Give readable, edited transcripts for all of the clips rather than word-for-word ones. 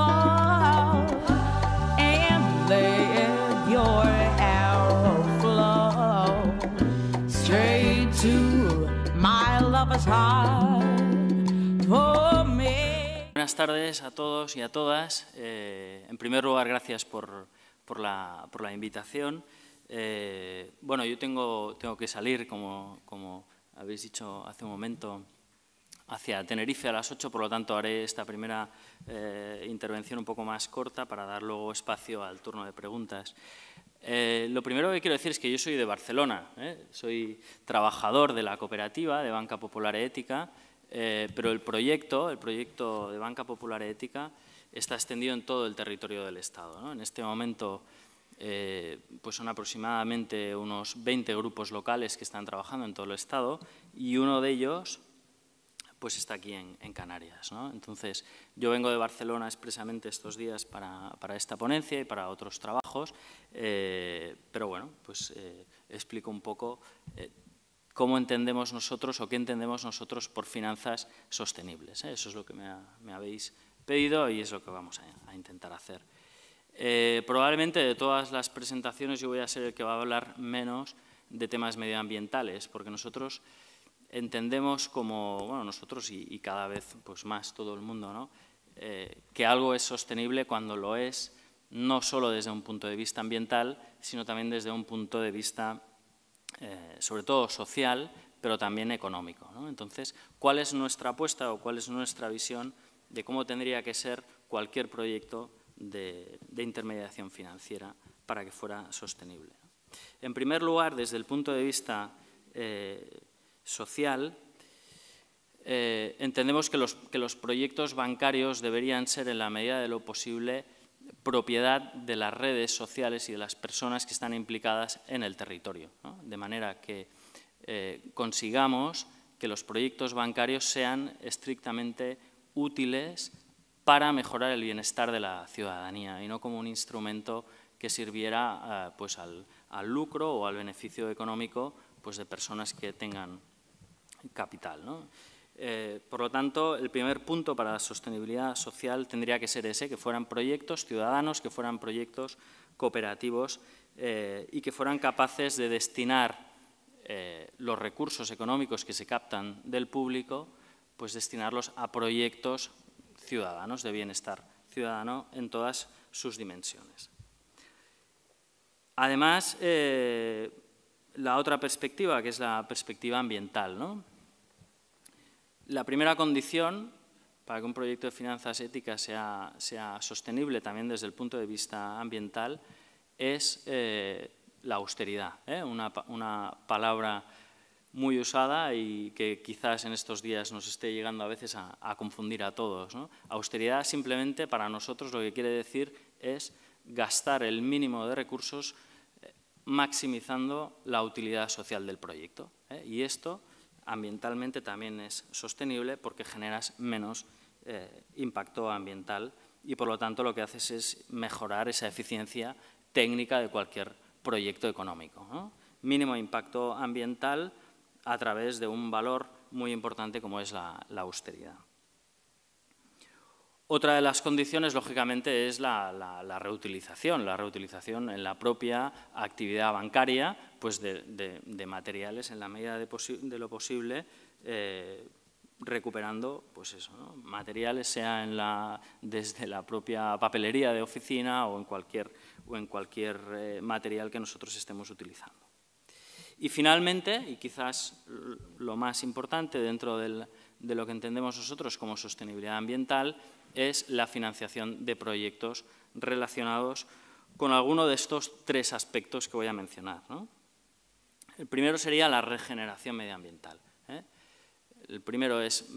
fall and let your arrow flow straight to my lover's heart for me. Buenas tardes a todos y a todas. En primer lugar, gracias por la invitación. Bueno, yo tengo que salir, como habéis dicho hace un momento, hacia Tenerife a las 8, por lo tanto haré esta primera intervención un poco más corta para dar luego espacio al turno de preguntas. Lo primero que quiero decir es que yo soy de Barcelona, soy trabajador de la cooperativa de Banca Popular e Ética, pero el proyecto de Banca Popular e Ética está extendido en todo el territorio del Estado, ¿no? En este momento pues son aproximadamente unos 20 grupos locales que están trabajando en todo el Estado y uno de ellos pues está aquí en Canarias, ¿no? Entonces, yo vengo de Barcelona expresamente estos días para esta ponencia y para otros trabajos, pero bueno, pues explico un poco cómo entendemos nosotros o qué entendemos nosotros por finanzas sostenibles, ¿eh? Eso es lo que me habéis pedido y es lo que vamos a intentar hacer. Probablemente de todas las presentaciones yo voy a ser el que va a hablar menos de temas medioambientales, porque nosotros entendemos como, bueno, nosotros y cada vez pues más todo el mundo, ¿no? Que algo es sostenible cuando lo es no solo desde un punto de vista ambiental, sino también desde un punto de vista sobre todo social, pero también económico, ¿no? Entonces, ¿cuál es nuestra apuesta o cuál es nuestra visión de cómo tendría que ser cualquier proyecto de intermediación financiera para que fuera sostenible? En primer lugar, desde el punto de vista social, entendemos que los proyectos bancarios deberían ser, en la medida de lo posible, propiedad de las redes sociales y de las personas que están implicadas en el territorio, ¿no? De manera que consigamos que los proyectos bancarios sean estrictamente útiles para mejorar el bienestar de la ciudadanía y no como un instrumento que sirviera pues al lucro o al beneficio económico pues de personas que tengan capital, ¿no? Por lo tanto, el primer punto para la sostenibilidad social tendría que ser ese, que fueran proyectos ciudadanos, que fueran proyectos cooperativos y que fueran capaces de destinar los recursos económicos que se captan del público, pues destinarlos a proyectos ciudadanos, de bienestar ciudadano en todas sus dimensiones. Además, la otra perspectiva, que es la perspectiva ambiental, ¿no? La primera condición para que un proyecto de finanzas éticas sea sostenible también desde el punto de vista ambiental es la austeridad, ¿eh? Una palabra muy usada y que quizás en estos días nos esté llegando a veces a confundir a todos, ¿no? Austeridad simplemente para nosotros lo que quiere decir es gastar el mínimo de recursos maximizando la utilidad social del proyecto, ¿eh? Y esto ambientalmente también es sostenible porque generas menos impacto ambiental y por lo tanto lo que haces es mejorar esa eficiencia técnica de cualquier proyecto económico, ¿no? Mínimo impacto ambiental a través de un valor muy importante como es la austeridad. Otra de las condiciones, lógicamente, es la reutilización en la propia actividad bancaria pues de materiales en la medida de lo posible, recuperando pues eso, ¿no? Materiales, sea desde la propia papelería de oficina o en cualquier material que nosotros estemos utilizando. Y finalmente, y quizás lo más importante dentro de lo que entendemos nosotros como sostenibilidad ambiental, es la financiación de proyectos relacionados con alguno de estos tres aspectos que voy a mencionar, ¿no? El primero sería la regeneración medioambiental, ¿eh? El primero es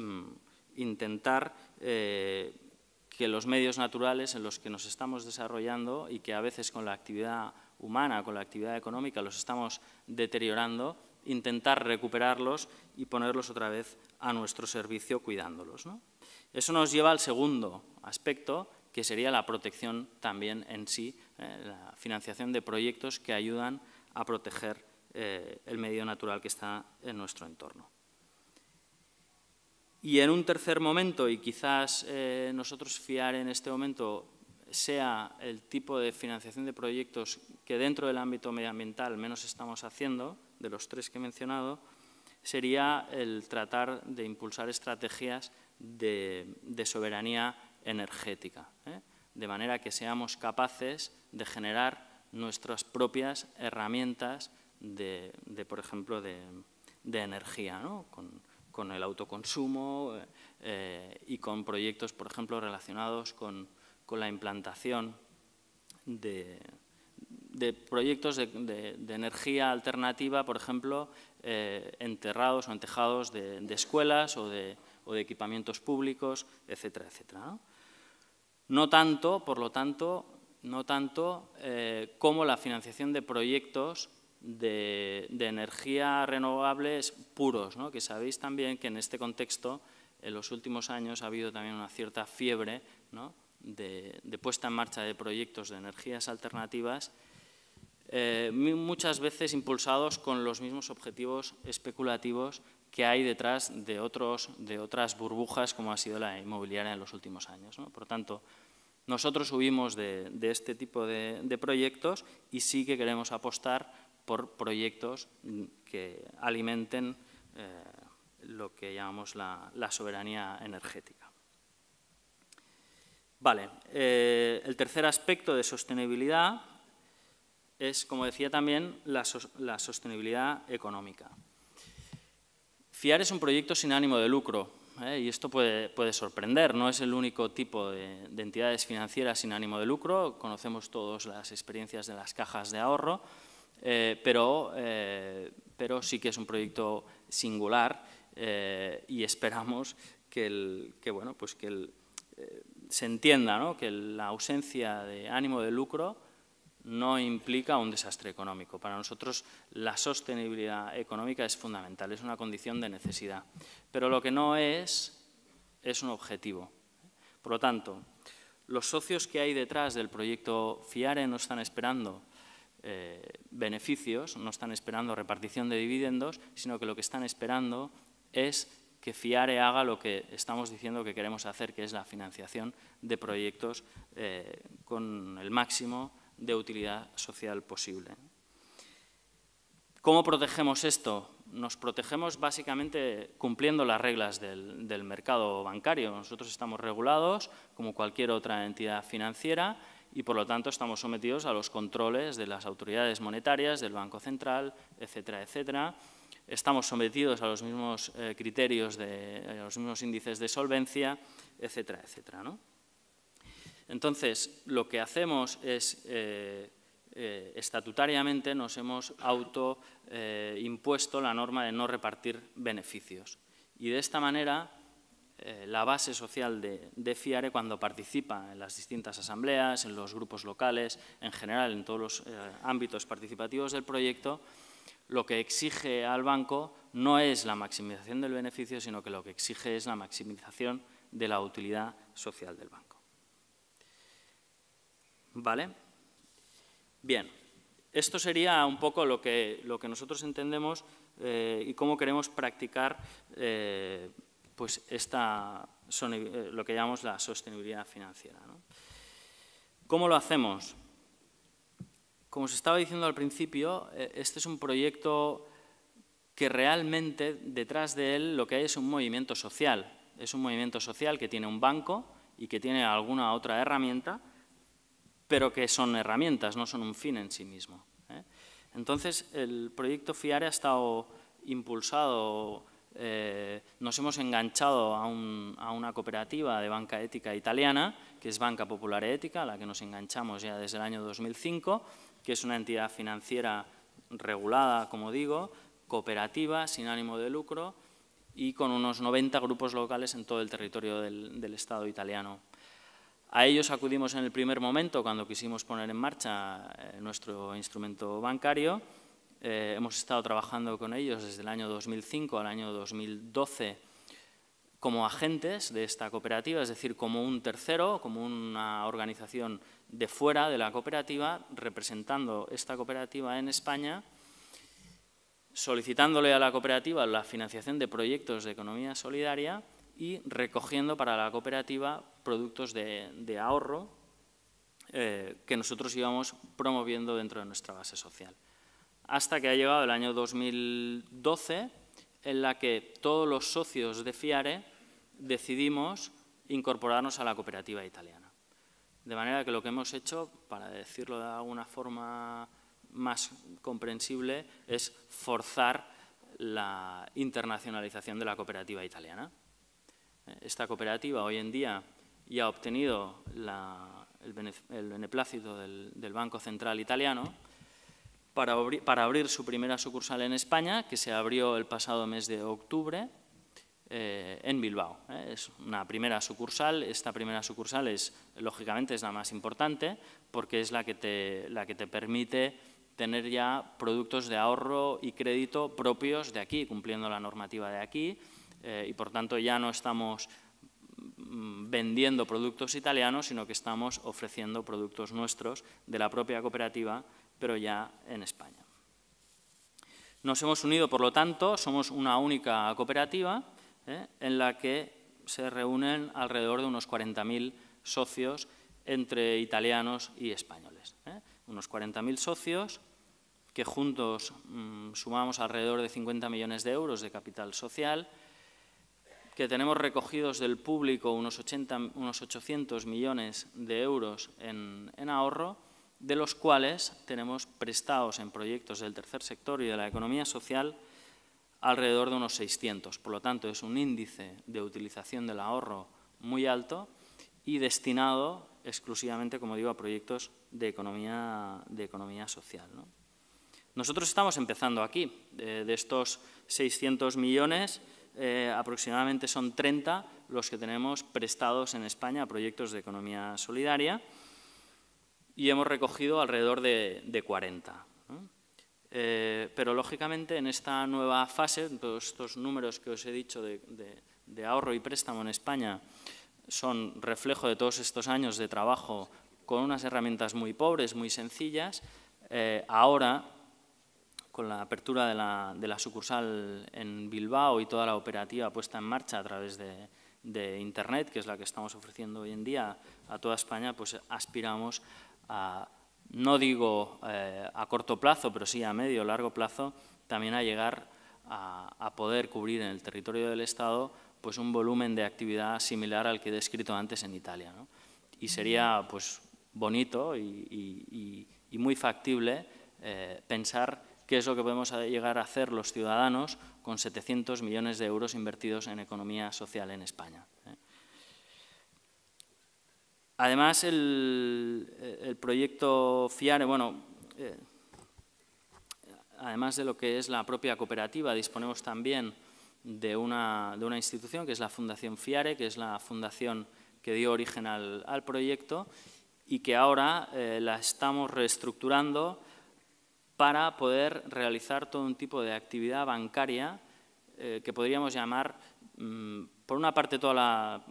intentar que los medios naturales en los que nos estamos desarrollando y que a veces con la actividad humana, con la actividad económica los estamos deteriorando, intentar recuperarlos y ponerlos otra vez a nuestro servicio cuidándolos, ¿no? Eso nos lleva al segundo aspecto, que sería la protección también en sí, la financiación de proyectos que ayudan a proteger el medio natural que está en nuestro entorno. Y en un tercer momento, y quizás nosotros FIARE en este momento sea el tipo de financiación de proyectos que dentro del ámbito medioambiental menos estamos haciendo, de los 3 que he mencionado, sería el tratar de impulsar estrategias de soberanía energética, de manera que seamos capaces de generar nuestras propias herramientas por ejemplo, de energía, ¿no? Con el autoconsumo y con proyectos, por ejemplo, relacionados con la implantación de proyectos de energía alternativa, por ejemplo, en terrados o en tejados de escuelas o de equipamientos públicos, etcétera, etcétera, ¿no? No tanto, por lo tanto, como la financiación de proyectos de energía renovables puros, ¿no? Que sabéis también que en este contexto, en los últimos años, ha habido también una cierta fiebre, ¿no? de puesta en marcha de proyectos de energías alternativas, muchas veces impulsados con los mismos objetivos especulativos que hay detrás de otras burbujas, como ha sido la inmobiliaria en los últimos años, ¿no? Por tanto, nosotros huimos de este tipo de proyectos y sí que queremos apostar por proyectos que alimenten lo que llamamos la soberanía energética. Vale, el tercer aspecto de sostenibilidad es, como decía también, la sostenibilidad económica. FIARE es un proyecto sin ánimo de lucro, y esto puede sorprender, no es el único tipo de entidades financieras sin ánimo de lucro, conocemos todos las experiencias de las cajas de ahorro, pero sí que es un proyecto singular y esperamos que se entienda, ¿no? Que la ausencia de ánimo de lucro no implica un desastre económico. Para nosotros la sostenibilidad económica es fundamental, es una condición de necesidad, pero lo que no es un objetivo. Por lo tanto, los socios que hay detrás del proyecto FIARE no están esperando beneficios, no están esperando repartición de dividendos, sino que lo que están esperando es que FIARE haga lo que estamos diciendo que queremos hacer, que es la financiación de proyectos con el máximo de utilidad social posible. ¿Cómo protegemos esto? Nos protegemos básicamente cumpliendo las reglas del mercado bancario. Nosotros estamos regulados como cualquier otra entidad financiera y, por lo tanto, estamos sometidos a los controles de las autoridades monetarias, del Banco Central, etcétera, etcétera. Estamos sometidos a los mismos criterios, a los mismos índices de solvencia, etcétera, etcétera, ¿no? Entonces, lo que hacemos es, estatutariamente, nos hemos autoimpuesto la norma de no repartir beneficios. Y de esta manera, la base social de FIARE, cuando participa en las distintas asambleas, en los grupos locales, en general en todos los ámbitos participativos del proyecto, lo que exige al banco no es la maximización del beneficio, sino que lo que exige es la maximización de la utilidad social del banco. ¿Vale? Bien, esto sería un poco lo que nosotros entendemos y cómo queremos practicar pues lo que llamamos la sostenibilidad financiera, ¿no? ¿Cómo lo hacemos? Como os estaba diciendo al principio, este es un proyecto que realmente detrás de él lo que hay es un movimiento social. Es un movimiento social que tiene un banco y que tiene alguna otra herramienta, pero que son herramientas, no son un fin en sí mismo, ¿eh? Entonces, el proyecto FIARE ha estado impulsado, nos hemos enganchado a una cooperativa de banca ética italiana, que es Banca Popolare Etica, a la que nos enganchamos ya desde el año 2005, que es una entidad financiera regulada, como digo, cooperativa, sin ánimo de lucro y con unos 90 grupos locales en todo el territorio del Estado italiano. A ellos acudimos en el primer momento cuando quisimos poner en marcha nuestro instrumento bancario. Hemos estado trabajando con ellos desde el año 2005 al año 2012 como agentes de esta cooperativa, es decir, como un tercero, como una organización de fuera de la cooperativa, representando esta cooperativa en España, solicitándole a la cooperativa la financiación de proyectos de economía solidaria, y recogiendo para la cooperativa productos de ahorro que nosotros íbamos promoviendo dentro de nuestra base social. Hasta que ha llegado el año 2012, en la que todos los socios de FIARE decidimos incorporarnos a la cooperativa italiana. De manera que lo que hemos hecho, para decirlo de alguna forma más comprensible, es forzar la internacionalización de la cooperativa italiana. Esta cooperativa hoy en día ya ha obtenido el beneplácito del Banco Central Italiano para abrir su primera sucursal en España, que se abrió el pasado mes de octubre en Bilbao. Es una primera sucursal. Esta primera sucursal, lógicamente, es la más importante porque es la que te permite tener ya productos de ahorro y crédito propios de aquí, cumpliendo la normativa de aquí, y por tanto ya no estamos vendiendo productos italianos, sino que estamos ofreciendo productos nuestros de la propia cooperativa, pero ya en España. Nos hemos unido, por lo tanto, somos una única cooperativa en la que se reúnen alrededor de unos 40.000 socios entre italianos y españoles. Unos 40.000 socios que juntos sumamos alrededor de 50 millones de euros de capital social, que tenemos recogidos del público unos 800 millones de euros en ahorro, de los cuales tenemos prestados en proyectos del tercer sector y de la economía social alrededor de unos 600. Por lo tanto, es un índice de utilización del ahorro muy alto y destinado exclusivamente, como digo, a proyectos de economía social, ¿no? Nosotros estamos empezando aquí. De estos 600 millones, aproximadamente son 30 los que tenemos prestados en España a proyectos de economía solidaria y hemos recogido alrededor de 40, ¿no? Pero, lógicamente, en esta nueva fase, todos estos números que os he dicho de ahorro y préstamo en España son reflejo de todos estos años de trabajo con unas herramientas muy pobres, muy sencillas. Ahora, con la apertura de la sucursal en Bilbao y toda la operativa puesta en marcha a través de Internet, que es la que estamos ofreciendo hoy en día a toda España, pues aspiramos a, no digo a corto plazo, pero sí a medio o largo plazo, también a llegar a poder cubrir en el territorio del Estado pues un volumen de actividad similar al que he descrito antes en Italia, ¿no? Y sería pues bonito y muy factible pensar qué es lo que podemos llegar a hacer los ciudadanos con 700 millones de euros invertidos en economía social en España. Además, el proyecto FIARE, además de lo que es la propia cooperativa, disponemos también de una institución que es la Fundación FIARE, que es la fundación que dio origen al proyecto y que ahora la estamos reestructurando para poder realizar todo un tipo de actividad bancaria que podríamos llamar, por una parte, toda la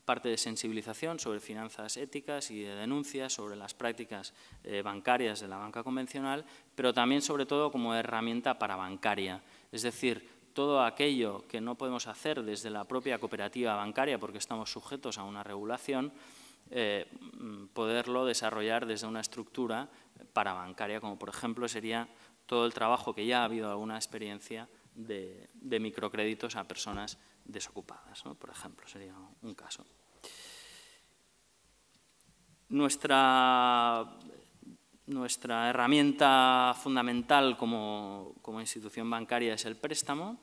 parte de sensibilización sobre finanzas éticas y de denuncias sobre las prácticas bancarias de la banca convencional, pero también, sobre todo, como herramienta parabancaria. Es decir, todo aquello que no podemos hacer desde la propia cooperativa bancaria porque estamos sujetos a una regulación, poderlo desarrollar desde una estructura parabancaria, como por ejemplo sería todo el trabajo que ya ha habido alguna experiencia de microcréditos a personas desocupadas, ¿no? Por ejemplo, sería un caso. Nuestra herramienta fundamental como institución bancaria es el préstamo.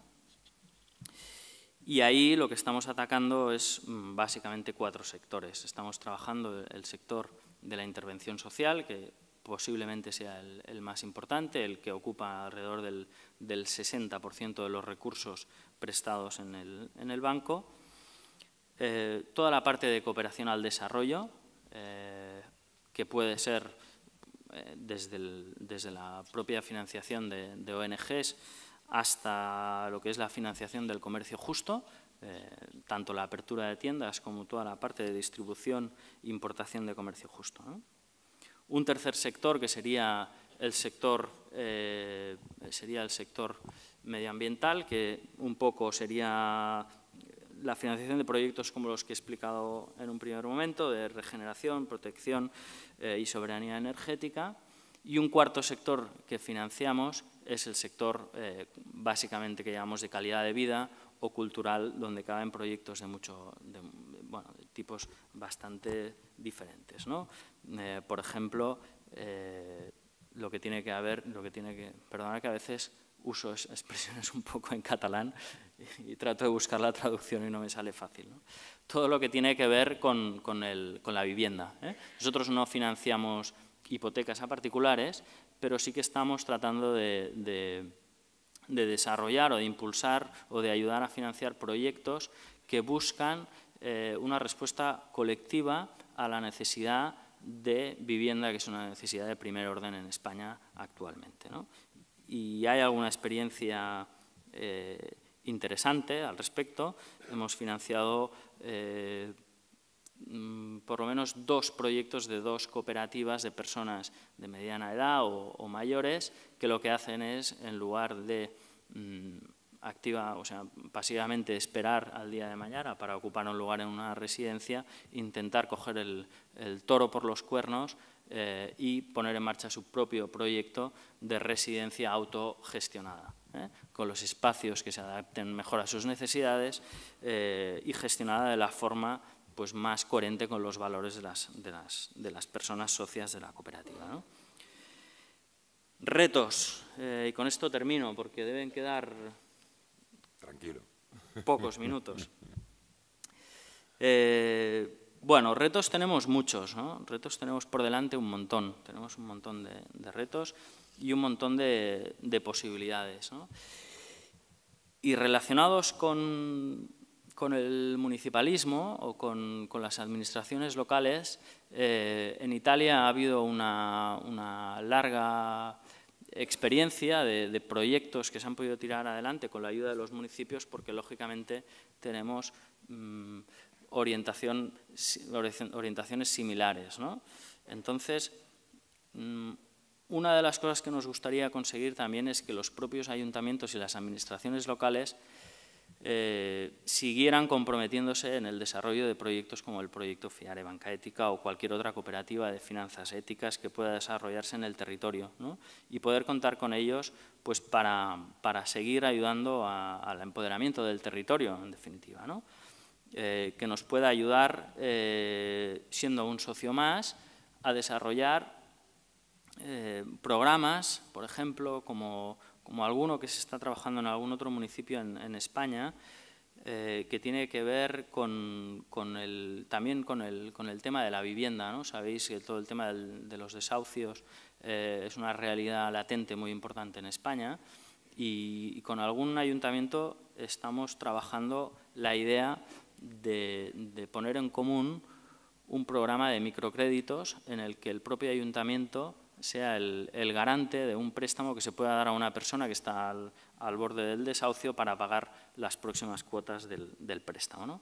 Y ahí lo que estamos atacando es básicamente 4 sectores. Estamos trabajando el sector de la intervención social, que posiblemente sea el más importante, el que ocupa alrededor del 60% de los recursos prestados en el banco. Toda la parte de cooperación al desarrollo, que puede ser desde la propia financiación de ONGs hasta lo que es la financiación del comercio justo, tanto la apertura de tiendas como toda la parte de distribución e importación de comercio justo, ¿no? Un tercer sector que sería el sector medioambiental, que un poco sería la financiación de proyectos como los que he explicado en un primer momento, de regeneración, protección y soberanía energética. Y un cuarto sector que financiamos es el sector básicamente que llamamos de calidad de vida o cultural, donde caben proyectos de tipos bastante diferentes, ¿no? Por ejemplo, lo que tiene que perdonad que a veces uso expresiones un poco en catalán y trato de buscar la traducción y no me sale fácil, ¿no? Todo lo que tiene que ver con la vivienda, ¿eh? Nosotros no financiamos hipotecas a particulares, pero sí que estamos tratando de desarrollar o de impulsar o de ayudar a financiar proyectos que buscan una respuesta colectiva a la necesidad de vivienda, que es una necesidad de primer orden en España actualmente, ¿no? Y hay alguna experiencia interesante al respecto. Hemos financiado por lo menos 2 proyectos de 2 cooperativas de personas de mediana edad o mayores, que lo que hacen es, en lugar de pasivamente esperar al día de mañana para ocupar un lugar en una residencia, intentar coger el toro por los cuernos y poner en marcha su propio proyecto de residencia autogestionada, con los espacios que se adapten mejor a sus necesidades y gestionada de la forma pues, más coherente con los valores de las personas socias de la cooperativa, ¿no? Retos, y con esto termino porque deben quedar Tranquilo. Pocos minutos. Bueno, retos tenemos muchos, ¿no? Retos tenemos por delante un montón. Tenemos un montón de retos y un montón de posibilidades, ¿no? Y relacionados con el municipalismo o con las administraciones locales, en Italia ha habido una larga experiencia de proyectos que se han podido tirar adelante con la ayuda de los municipios porque, lógicamente, tenemos orientaciones similares, ¿no? Entonces, una de las cosas que nos gustaría conseguir también es que los propios ayuntamientos y las administraciones locales siguieran comprometiéndose en el desarrollo de proyectos como el proyecto FIARE Banca Ética o cualquier otra cooperativa de finanzas éticas que pueda desarrollarse en el territorio, ¿no? Y poder contar con ellos pues, para seguir ayudando al empoderamiento del territorio, en definitiva, ¿no? Que nos pueda ayudar, siendo un socio más, a desarrollar programas, por ejemplo, como alguno que se está trabajando en algún otro municipio en España, que tiene que ver también con el tema de la vivienda, ¿no? Sabéis que todo el tema de los desahucios es una realidad latente muy importante en España y con algún ayuntamiento estamos trabajando la idea de poner en común un programa de microcréditos en el que el propio ayuntamiento sea el garante de un préstamo que se pueda dar a una persona que está al borde del desahucio para pagar las próximas cuotas del préstamo, ¿no?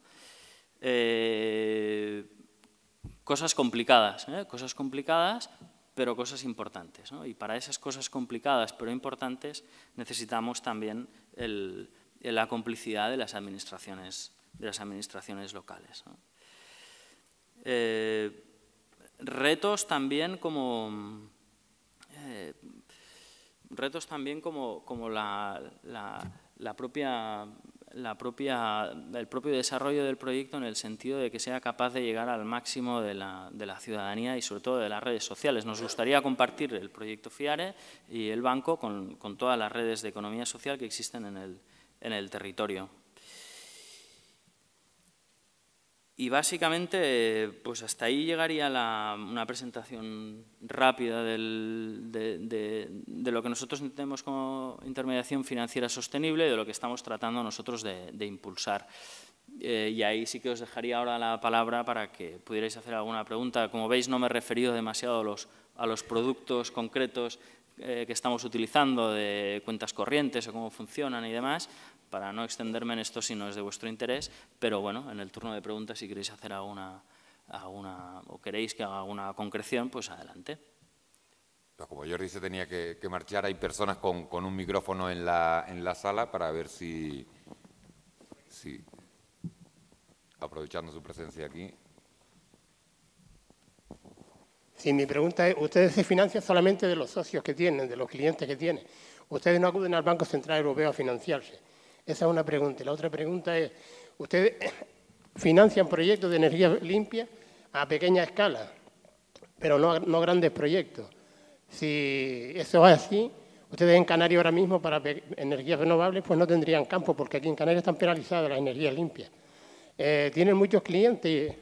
Cosas complicadas, pero cosas importantes, ¿no? Y para esas cosas complicadas pero importantes necesitamos también la complicidad de las administraciones locales, ¿no? Retos también como el propio desarrollo del proyecto, en el sentido de que sea capaz de llegar al máximo de la ciudadanía y sobre todo de las redes sociales. Nos gustaría compartir el proyecto FIARE y el banco con todas las redes de economía social que existen en el territorio. Y básicamente, pues hasta ahí llegaría una presentación rápida de lo que nosotros entendemos como intermediación financiera sostenible y de lo que estamos tratando nosotros de impulsar. Y ahí sí que os dejaría ahora la palabra para que pudierais hacer alguna pregunta. Como veis, no me he referido demasiado a los productos concretos que estamos utilizando, de cuentas corrientes o cómo funcionan y demás, para no extenderme en esto si no es de vuestro interés, pero bueno, en el turno de preguntas, si queréis hacer alguna o queréis que haga alguna concreción, pues adelante. Como Jordi se tenía que marchar, hay personas con un micrófono en la sala para ver si... aprovechando su presencia aquí. Sí, mi pregunta es, ustedes se financian solamente de los socios que tienen, de los clientes que tienen. Ustedes no acuden al Banco Central Europeo a financiarse. Esa es una pregunta. Y la otra pregunta es, ustedes financian proyectos de energía limpia a pequeña escala, pero no grandes proyectos. Si eso es así, ustedes en Canarias ahora mismo para energías renovables pues no tendrían campo, porque aquí en Canarias están penalizadas las energías limpias. Tienen muchos clientes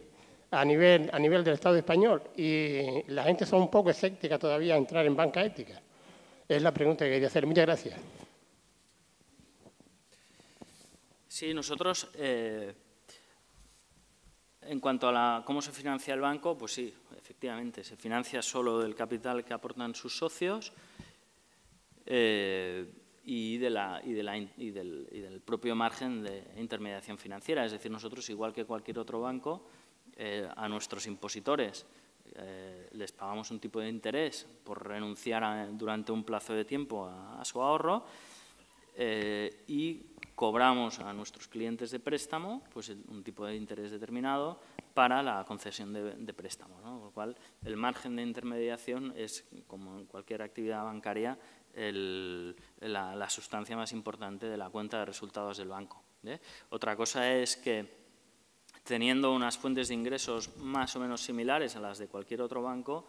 a nivel del Estado español y la gente son un poco escéptica todavía a entrar en banca ética. Es la pregunta que quería hacer. Muchas gracias. Sí, nosotros, en cuanto a cómo se financia el banco, pues sí, efectivamente, se financia solo del capital que aportan sus socios y del propio margen de intermediación financiera. Es decir, nosotros, igual que cualquier otro banco, a nuestros impositores les pagamos un tipo de interés por renunciar durante un plazo de tiempo a su ahorro y cobramos a nuestros clientes de préstamo pues un tipo de interés determinado para la concesión de préstamo, ¿no? Con lo cual, el margen de intermediación es, como en cualquier actividad bancaria, la sustancia más importante de la cuenta de resultados del banco. Otra cosa es que, teniendo unas fuentes de ingresos más o menos similares a las de cualquier otro banco,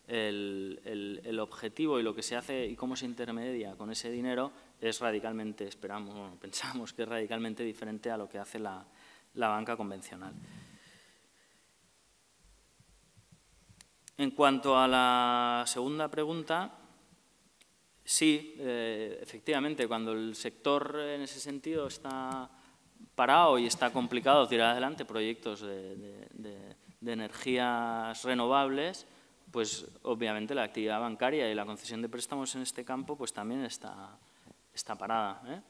el objetivo y lo que se hace y cómo se intermedia con ese dinero es radicalmente, pensamos que es radicalmente diferente a lo que hace la banca convencional. En cuanto a la segunda pregunta, sí, efectivamente, cuando el sector en ese sentido está parado y está complicado tirar adelante proyectos de energías renovables, pues obviamente la actividad bancaria y la concesión de préstamos en este campo pues también está parada.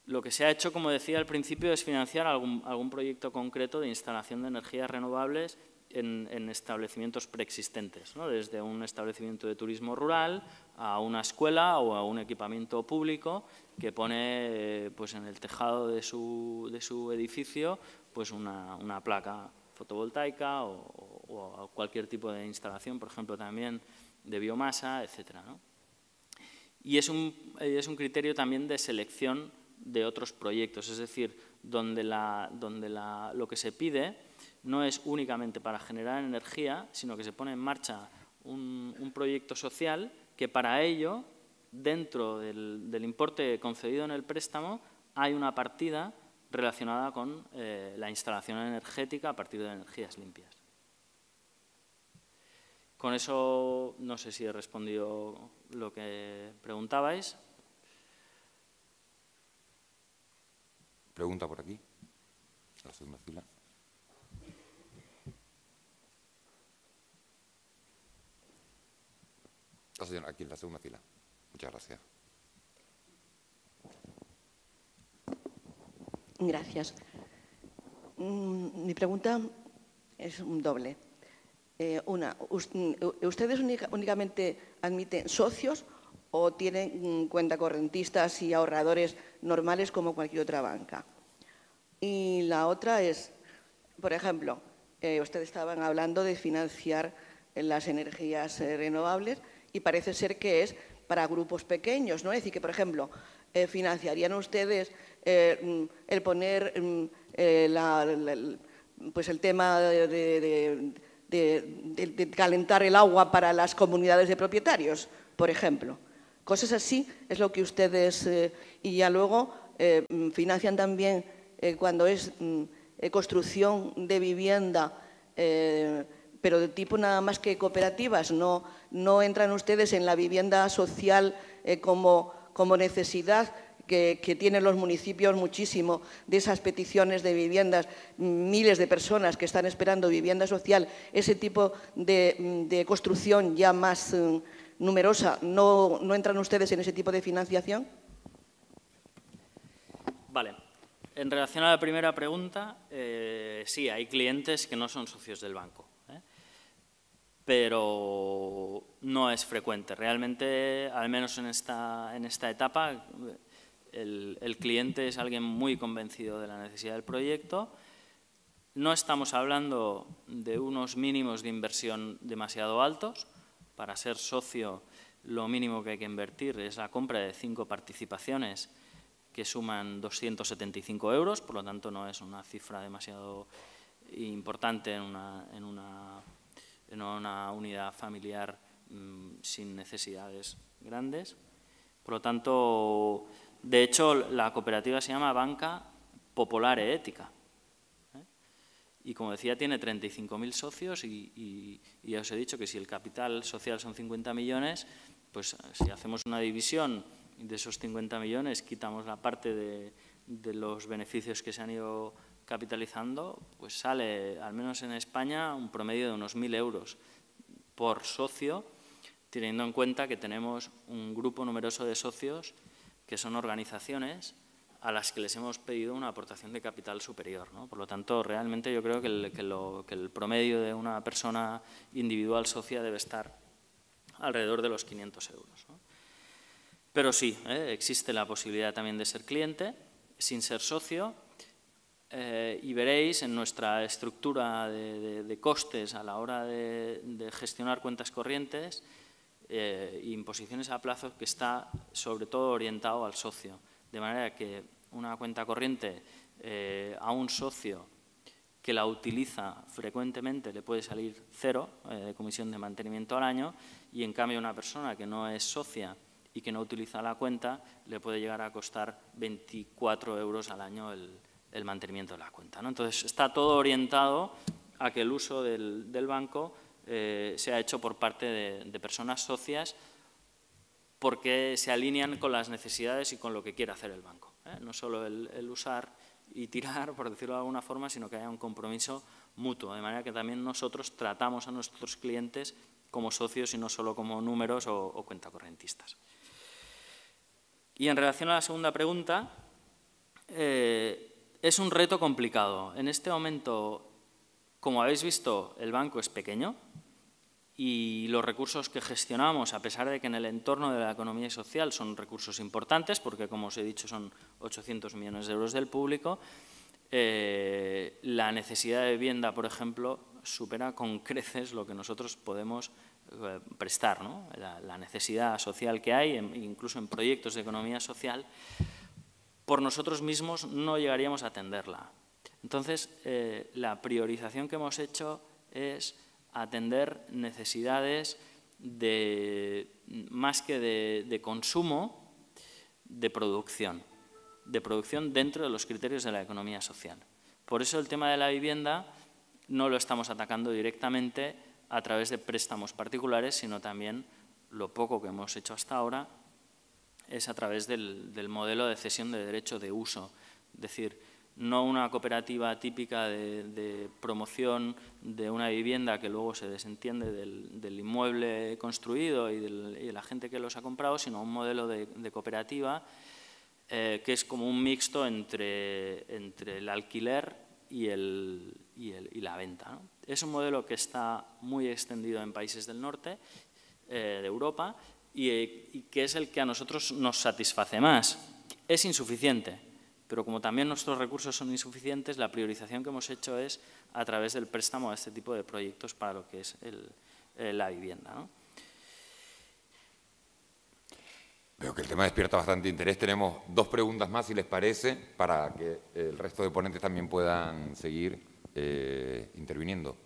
Lo que se ha hecho, como decía al principio, es financiar algún proyecto concreto de instalación de energías renovables en establecimientos preexistentes, ¿no? Desde un establecimiento de turismo rural a una escuela o a un equipamiento público que pone pues en el tejado de su edificio pues una placa fotovoltaica o cualquier tipo de instalación, por ejemplo, también de biomasa, etcétera, ¿no? Y es un criterio también de selección de otros proyectos, es decir, donde lo que se pide no es únicamente para generar energía, sino que se pone en marcha un proyecto social que para ello, dentro del importe concedido en el préstamo, hay una partida relacionada con la instalación energética a partir de energías limpias. Con eso no sé si he respondido lo que preguntabais. Pregunta por aquí, a la segunda fila. La señora, aquí en la segunda fila. Muchas gracias. Gracias. Mi pregunta es doble. ¿Ustedes únicamente admiten socios o tienen cuentacorrentistas y ahorradores normales como cualquier otra banca? Y la otra es, por ejemplo, ustedes estaban hablando de financiar las energías renovables y parece ser que es para grupos pequeños, ¿no? Es decir, que, por ejemplo, ¿financiarían ustedes el poner pues el tema de calentar el agua para las comunidades de propietarios, por ejemplo? Cosas así es lo que ustedes… y ya luego financian también cuando es construcción de vivienda, pero de tipo nada más que cooperativas. No entran ustedes en la vivienda social como necesidad que tienen los municipios muchísimo de esas peticiones de viviendas, miles de personas que están esperando vivienda social, ese tipo de construcción ya más numerosa. ¿No entran ustedes en ese tipo de financiación? Vale. En relación a la primera pregunta, sí, hay clientes que no son socios del banco, pero no es frecuente. Realmente, al menos en esta etapa, el cliente es alguien muy convencido de la necesidad del proyecto no estamos hablando de unos mínimos de inversión demasiado altos. Para ser socio, lo mínimo que hay que invertir es la compra de 5 participaciones que suman 275 euros, por lo tanto no es una cifra demasiado importante en una unidad familiar sin necesidades grandes. Por lo tanto, de hecho, la cooperativa se llama Banca Popular e Ética. Y como decía, tiene 35.000 socios y ya os he dicho que si el capital social son 50 millones, pues si hacemos una división de esos 50 millones, quitamos la parte de los beneficios que se han ido capitalizando, pues sale, al menos en España, un promedio de unos 1.000 euros por socio, teniendo en cuenta que tenemos un grupo numeroso de socios que son organizaciones a las que les hemos pedido una aportación de capital superior, ¿no? Por lo tanto, realmente yo creo que el promedio de una persona individual socia debe estar alrededor de los 500 euros, ¿no? Pero sí, existe la posibilidad también de ser cliente sin ser socio, y veréis en nuestra estructura de costes a la hora de gestionar cuentas corrientes, imposiciones a plazo, que está sobre todo orientado al socio. De manera que una cuenta corriente a un socio que la utiliza frecuentemente le puede salir 0 de comisión de mantenimiento al año, y en cambio una persona que no es socia y que no utiliza la cuenta le puede llegar a costar 24 euros al año el mantenimiento de la cuenta, ¿no? Entonces, está todo orientado a que el uso del banco sea hecho por parte de personas socias, porque se alinean con las necesidades y con lo que quiere hacer el banco, ¿eh? No solo el usar y tirar, por decirlo de alguna forma, sino que haya un compromiso mutuo, de manera que también nosotros tratamos a nuestros clientes como socios y no solo como números o cuentacorrentistas. Y en relación a la segunda pregunta, es un reto complicado. En este momento, como habéis visto, el banco es pequeño, y los recursos que gestionamos, a pesar de que en el entorno de la economía social son recursos importantes, porque, como os he dicho, son 800 millones de euros del público, la necesidad de vivienda, por ejemplo, supera con creces lo que nosotros podemos prestar, ¿no? La necesidad social que hay, incluso en proyectos de economía social, por nosotros mismos no llegaríamos a atenderla. Entonces, la priorización que hemos hecho es atender necesidades más que de consumo, de producción dentro de los criterios de la economía social. Por eso el tema de la vivienda no lo estamos atacando directamente a través de préstamos particulares, sino también, lo poco que hemos hecho hasta ahora, es a través del modelo de cesión de derecho de uso. Es decir, no una cooperativa típica de promoción de una vivienda que luego se desentiende del inmueble construido y de la gente que los ha comprado, sino un modelo de cooperativa que es como un mixto entre el alquiler y la venta, ¿no? Es un modelo que está muy extendido en países del norte de Europa y que es el que a nosotros nos satisface más. Es insuficiente, pero como también nuestros recursos son insuficientes, la priorización que hemos hecho es a través del préstamo a este tipo de proyectos para lo que es la vivienda, ¿no? Veo que el tema despierta bastante interés. Tenemos 2 preguntas más, si les parece, para que el resto de ponentes también puedan seguir interviniendo.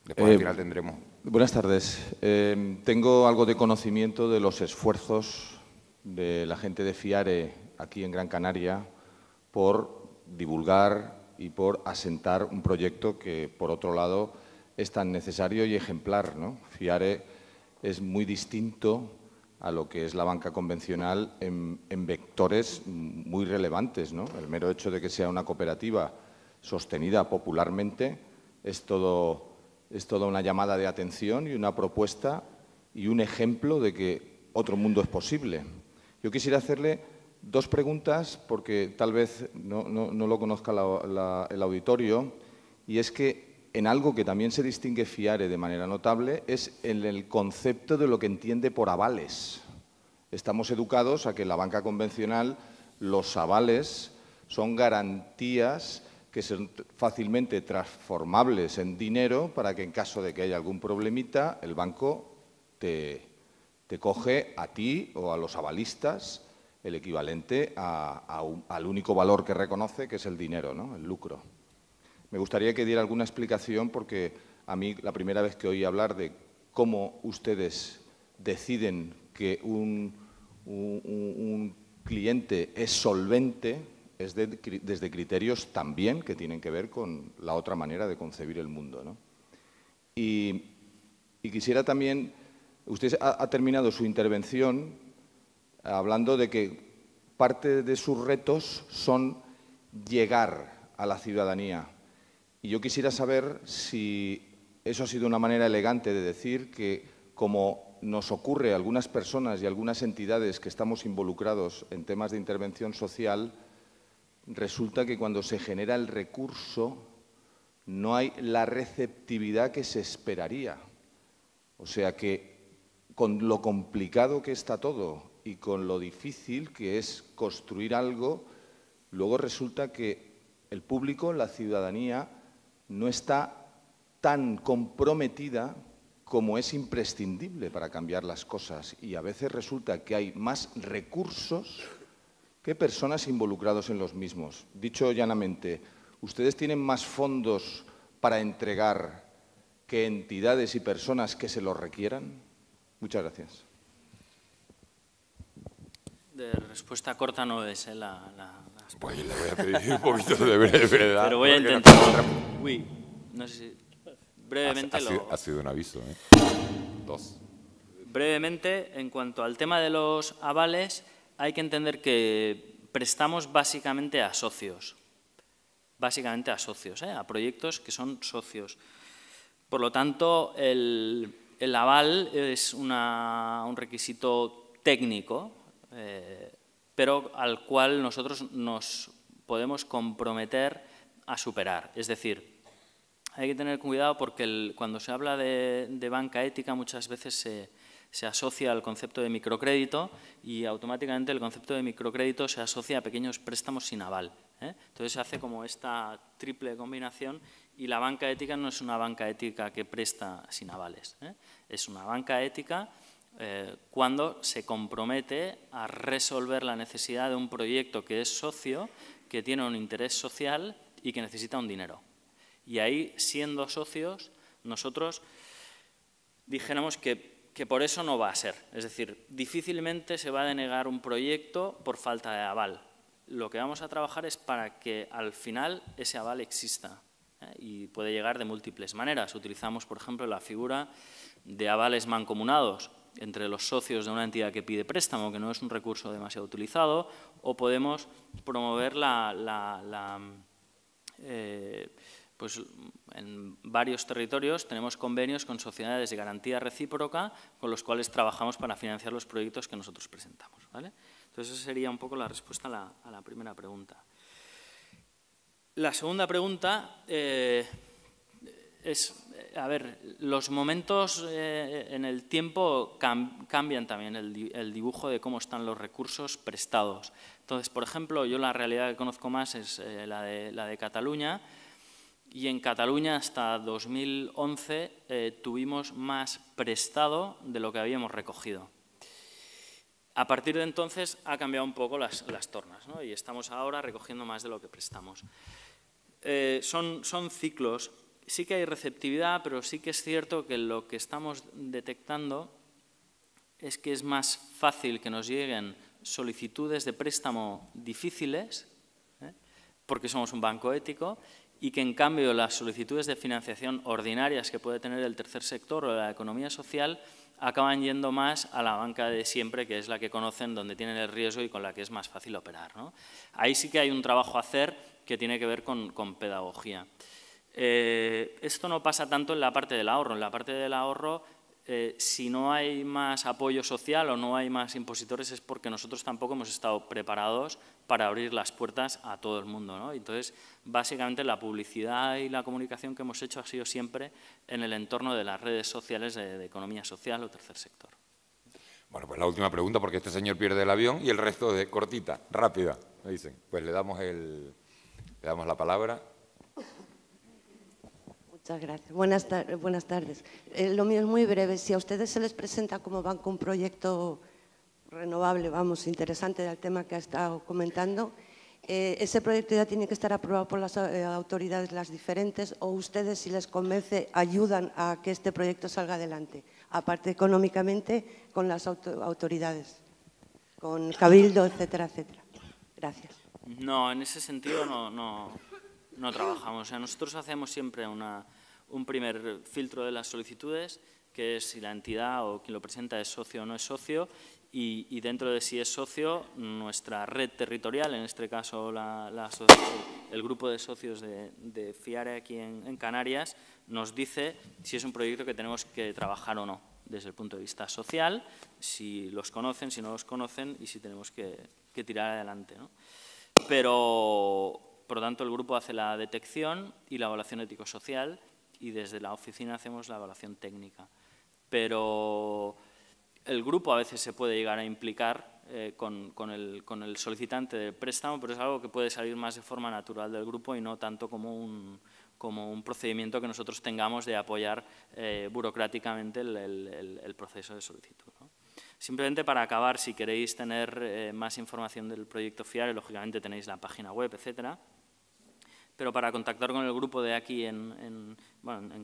Después al final tendremos... Buenas tardes. Tengo algo de conocimiento de los esfuerzos de la gente de FIARE aquí en Gran Canaria por divulgar y por asentar un proyecto que, por otro lado, es tan necesario y ejemplar, ¿no? FIARE es muy distinto a lo que es la banca convencional en vectores muy relevantes, ¿no? El mero hecho de que sea una cooperativa sostenida popularmente es toda una llamada de atención y una propuesta y un ejemplo de que otro mundo es posible. Yo quisiera hacerle 2 preguntas, porque tal vez no lo conozca el auditorio, y es que en algo que también se distingue FIARE de manera notable es en el concepto de lo que entiende por avales. Estamos educados a que en la banca convencional los avales son garantías que son fácilmente transformables en dinero para que en caso de que haya algún problemita, el banco te coge a ti o a los avalistas el equivalente al único valor que reconoce, que es el dinero, ¿no? El lucro. Me gustaría que diera alguna explicación porque a mí la primera vez que oí hablar de cómo ustedes deciden que un cliente es solvente es desde criterios también que tienen que ver con la otra manera de concebir el mundo, ¿no? Y quisiera también, usted ha terminado su intervención hablando de que parte de sus retos son llegar a la ciudadanía. Y yo quisiera saber si eso ha sido una manera elegante de decir que, como nos ocurre a algunas personas y algunas entidades que estamos involucrados en temas de intervención social, resulta que cuando se genera el recurso no hay la receptividad que se esperaría. O sea que con lo complicado que está todo y con lo difícil que es construir algo, luego resulta que el público, la ciudadanía, no está tan comprometida como es imprescindible para cambiar las cosas. Y a veces resulta que hay más recursos que personas involucradas en los mismos. Dicho llanamente, ¿ustedes tienen más fondos para entregar que entidades y personas que se los requieran? Muchas gracias. De respuesta corta no es Pues le voy a pedir un poquito de brevedad. Pero voy a intentar. Uy, no sé si... Brevemente ha sido un aviso, ¿eh? 2. Brevemente, en cuanto al tema de los avales, hay que entender que prestamos básicamente a socios. Básicamente a socios, a proyectos que son socios. Por lo tanto, el aval es un requisito técnico, pero al cual nosotros nos podemos comprometer a superar. Es decir, hay que tener cuidado porque cuando se habla de banca ética muchas veces se asocia al concepto de microcrédito y automáticamente el concepto de microcrédito se asocia a pequeños préstamos sin aval. Entonces se hace como esta triple combinación y la banca ética no es una banca ética que presta sin avales. Es una banca ética cuando se compromete a resolver la necesidad de un proyecto que es socio, que tiene un interés social y que necesita un dinero. Y ahí, siendo socios, nosotros dijéramos que por eso no va a ser. Es decir, difícilmente se va a denegar un proyecto por falta de aval. Lo que vamos a trabajar es para que al final ese aval exista. Y puede llegar de múltiples maneras. Utilizamos, por ejemplo, la figura de avales mancomunados entre los socios de una entidad que pide préstamo, que no es un recurso demasiado utilizado, o podemos promover pues en varios territorios tenemos convenios con sociedades de garantía recíproca con los cuales trabajamos para financiar los proyectos que nosotros presentamos, ¿vale? Entonces, esa sería un poco la respuesta a la primera pregunta. La segunda pregunta es, a ver, los momentos en el tiempo cambian también el dibujo de cómo están los recursos prestados. Entonces, por ejemplo, yo la realidad que conozco más es la de Cataluña. Y en Cataluña hasta 2011 tuvimos más prestado de lo que habíamos recogido. A partir de entonces ha cambiado un poco las tornas, ¿no? Y estamos ahora recogiendo más de lo que prestamos. Son ciclos. Sí que hay receptividad, pero sí que es cierto que lo que estamos detectando es que es más fácil que nos lleguen solicitudes de préstamo difíciles, porque somos un banco ético, y que en cambio las solicitudes de financiación ordinarias que puede tener el tercer sector o la economía social acaban yendo más a la banca de siempre, que es la que conocen, donde tienen el riesgo y con la que es más fácil operar, ¿no? Ahí sí que hay un trabajo a hacer que tiene que ver con pedagogía. Esto no pasa tanto en la parte del ahorro. En la parte del ahorro, si no hay más apoyo social o no hay más impositores es porque nosotros tampoco hemos estado preparados para abrir las puertas a todo el mundo, ¿no? Entonces, básicamente la publicidad y la comunicación que hemos hecho ha sido siempre en el entorno de las redes sociales de economía social o tercer sector. Bueno, pues la última pregunta, porque este señor pierde el avión y el resto de cortita, rápida, me dicen. Pues le damos la palabra. Muchas gracias. Buenas tardes. Lo mío es muy breve. Si a ustedes se les presenta como banco un proyecto renovable, vamos, interesante del tema que ha estado comentando, ¿ese proyecto ya tiene que estar aprobado por las autoridades las diferentes o ustedes, si les convence, ayudan a que este proyecto salga adelante? Aparte económicamente, con las autoridades, con Cabildo, etcétera, etcétera. Gracias. No, en ese sentido no trabajamos. O sea, nosotros hacemos siempre un primer filtro de las solicitudes, que es si la entidad o quien lo presenta es socio o no es socio, y dentro de si es socio, nuestra red territorial, en este caso el grupo de socios de FIARE aquí en Canarias, nos dice si es un proyecto que tenemos que trabajar o no, desde el punto de vista social, si los conocen, si no los conocen y si tenemos que tirar adelante, ¿no? Pero, por lo tanto, el grupo hace la detección y la evaluación ético-social y desde la oficina hacemos la evaluación técnica. Pero el grupo a veces se puede llegar a implicar con el solicitante del préstamo, pero es algo que puede salir más de forma natural del grupo y no tanto como un procedimiento que nosotros tengamos de apoyar burocráticamente el proceso de solicitud, ¿no? Simplemente para acabar, si queréis tener más información del proyecto FIARE, lógicamente tenéis la página web, etcétera. Pero para contactar con el grupo de aquí en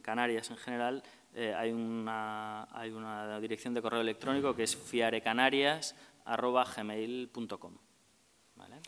Canarias en general, hay una dirección de correo electrónico que es fiarecanarias@gmail.com. ¿Vale?